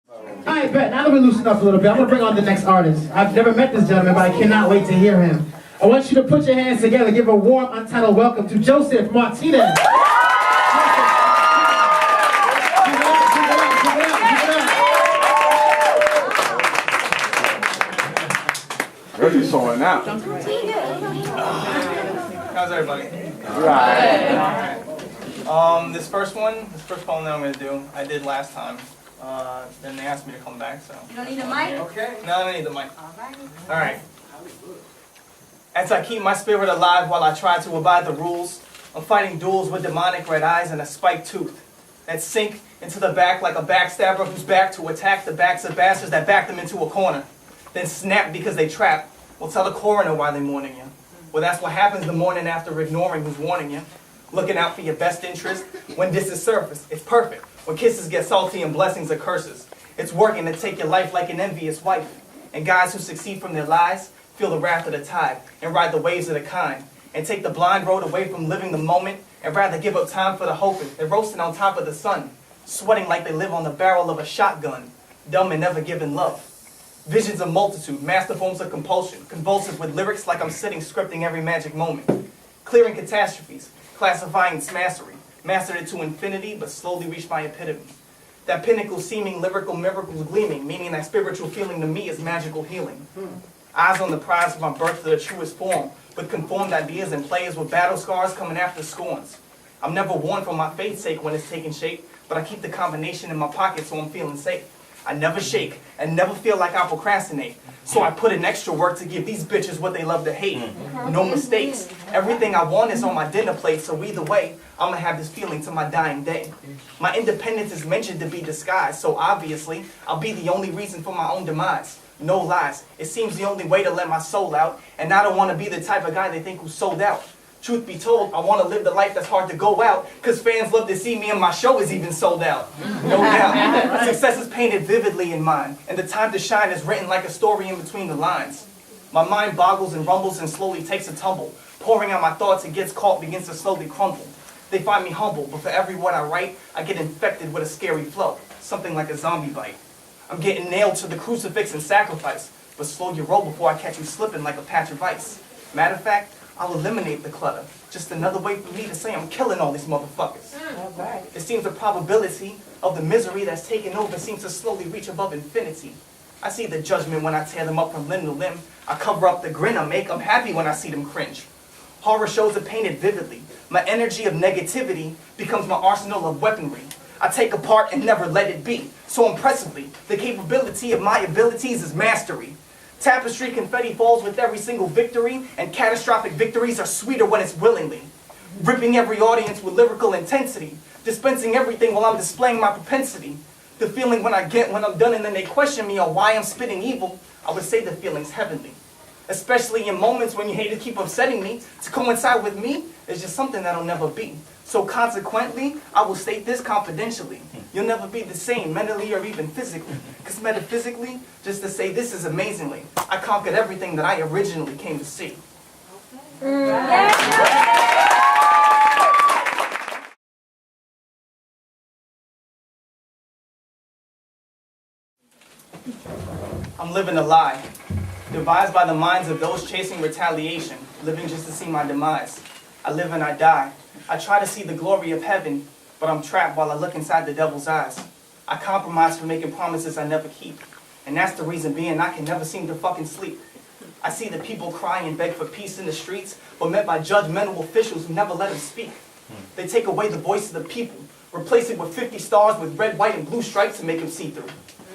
Alright, bet. Now that we loosen up a little bit, I'm going to bring on the next artist. I've never met this gentleman, but I cannot wait to hear him. I want you to put your hands together and give a warm, untitled welcome to Joeseph Martinez. Really showing out. How's everybody? Right. This first poem that I'm going to do, I did last time. Then they asked me to come back, so. You don't need a mic? Okay. No, I don't need the mic. All right. Alright. As I keep my spirit alive while I try to abide the rules, I'm fighting duels with demonic red eyes and a spiked tooth that sink into the back like a backstabber who's back to attack the backs of bastards that back them into a corner. Then snap because they trap. Well, tell the coroner why they're mourning you. Well, that's what happens the morning after ignoring who's warning you. Looking out for your best interest when this is surface. It's perfect. When kisses get salty and blessings are curses. It's working to take your life like an envious wife. And guys who succeed from their lies feel the wrath of the tide and ride the waves of the kind. And take the blind road away from living the moment and rather give up time for the hoping. They're roasting on top of the sun. Sweating like they live on the barrel of a shotgun. Dumb and never giving love. Visions of multitude, master forms of compulsion, convulsive with lyrics like I'm sitting scripting every magic moment. Clearing catastrophes, classifying smassery, mastered it to infinity but slowly reached my epitome. That pinnacle seeming lyrical miracles gleaming, meaning that spiritual feeling to me is magical healing. Eyes on the prize of my birth to the truest form, with conformed ideas and players with battle scars coming after scorns. I'm never worn for my faith's sake when it's taking shape, but I keep the combination in my pocket so I'm feeling safe. I never shake and never feel like I procrastinate. So I put in extra work to give these bitches what they love to hate. No mistakes. Everything I want is on my dinner plate, so either way, I'm gonna have this feeling to my dying day. My independence is mentioned to be disguised, so obviously, I'll be the only reason for my own demise. No lies. It seems the only way to let my soul out, and I don't want to be the type of guy they think who's sold out. Truth be told, I want to live the life that's hard to go out, because fans love to see me and my show is even sold out. No doubt. Success is painted vividly in mind, and the time to shine is written like a story in between the lines. My mind boggles and rumbles and slowly takes a tumble. Pouring out my thoughts, it gets caught, begins to slowly crumble. They find me humble, but for every word I write, I get infected with a scary flow, something like a zombie bite. I'm getting nailed to the crucifix and sacrifice, but slow your roll before I catch you slipping like a patch of ice. Matter of fact, I'll eliminate the clutter. Just another way for me to say I'm killing all these motherfuckers. It seems the probability of the misery that's taken over seems to slowly reach above infinity. I see the judgment when I tear them up from limb to limb. I cover up the grin I make. I'm happy when I see them cringe. Horror shows are painted vividly. My energy of negativity becomes my arsenal of weaponry. I take apart and never let it be. So impressively, the capability of my abilities is mastery. Tapestry confetti falls with every single victory, and catastrophic victories are sweeter when it's willingly. Ripping every audience with lyrical intensity, dispensing everything while I'm displaying my propensity. The feeling when I get when I'm done and then they question me on why I'm spitting evil, I would say the feeling's heavenly. Especially in moments when you hate to keep upsetting me, to coincide with me is just something that'll never be. So consequently, I will state this confidentially. You'll never be the same, mentally or even physically. Because metaphysically, just to say this is amazingly, I conquered everything that I originally came to see. I'm living a lie, devised by the minds of those chasing retaliation, living just to see my demise. I live and I die. I try to see the glory of heaven, but I'm trapped while I look inside the devil's eyes. I compromise for making promises I never keep. And that's the reason being I can never seem to fucking sleep. I see the people cry and beg for peace in the streets, but met by judgmental officials who never let them speak. They take away the voice of the people, replace it with 50 stars with red, white, and blue stripes to make them see through.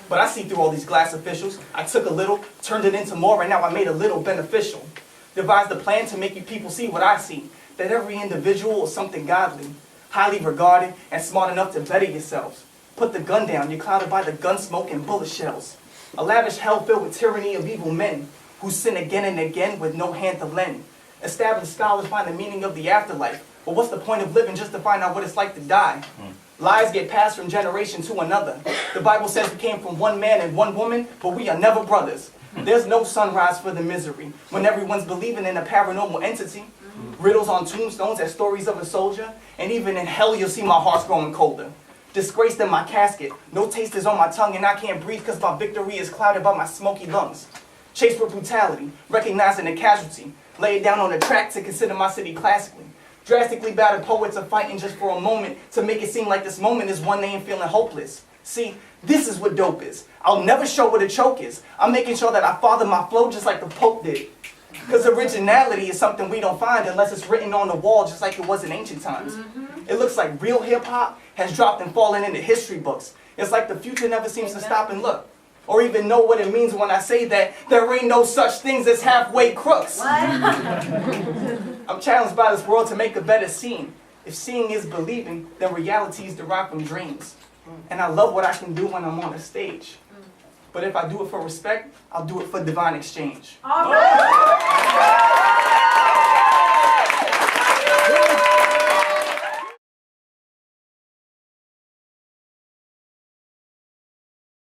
But I see through all these glass officials. I took a little, turned it into more, and now I made a little beneficial. Devised a plan to make you people see what I see, that every individual is something godly, highly regarded, and smart enough to better yourselves. Put the gun down, you're clouded by the gun smoke and bullet shells. A lavish hell filled with tyranny of evil men, who sin again and again with no hand to lend. Established scholars find the meaning of the afterlife, but what's the point of living just to find out what it's like to die? Lies get passed from generation to another. The Bible says we came from one man and one woman, but we are never brothers. There's no sunrise for the misery, when everyone's believing in a paranormal entity. Riddles on tombstones as stories of a soldier, and even in hell you'll see my heart's growing colder. Disgraced in my casket, no taste is on my tongue and I can't breathe because my victory is clouded by my smoky lungs. Chased with brutality, recognizing a casualty, lay it down on the track to consider my city classically. Drastically battered poets are fighting just for a moment to make it seem like this moment is one they ain't feeling hopeless. See, this is what dope is. I'll never show what a choke is. I'm making sure that I father my flow just like the Pope did. Because originality is something we don't find unless it's written on the wall just like it was in ancient times. It looks like real hip-hop has dropped and fallen into history books. It's like the future never seems to stop and look. Or even know what it means when I say that there ain't no such things as halfway crooks. I'm challenged by this world to make a better scene. If seeing is believing, then reality is derived from dreams. And I love what I can do when I'm on a stage. But if I do it for respect, I'll do it for divine exchange. All right.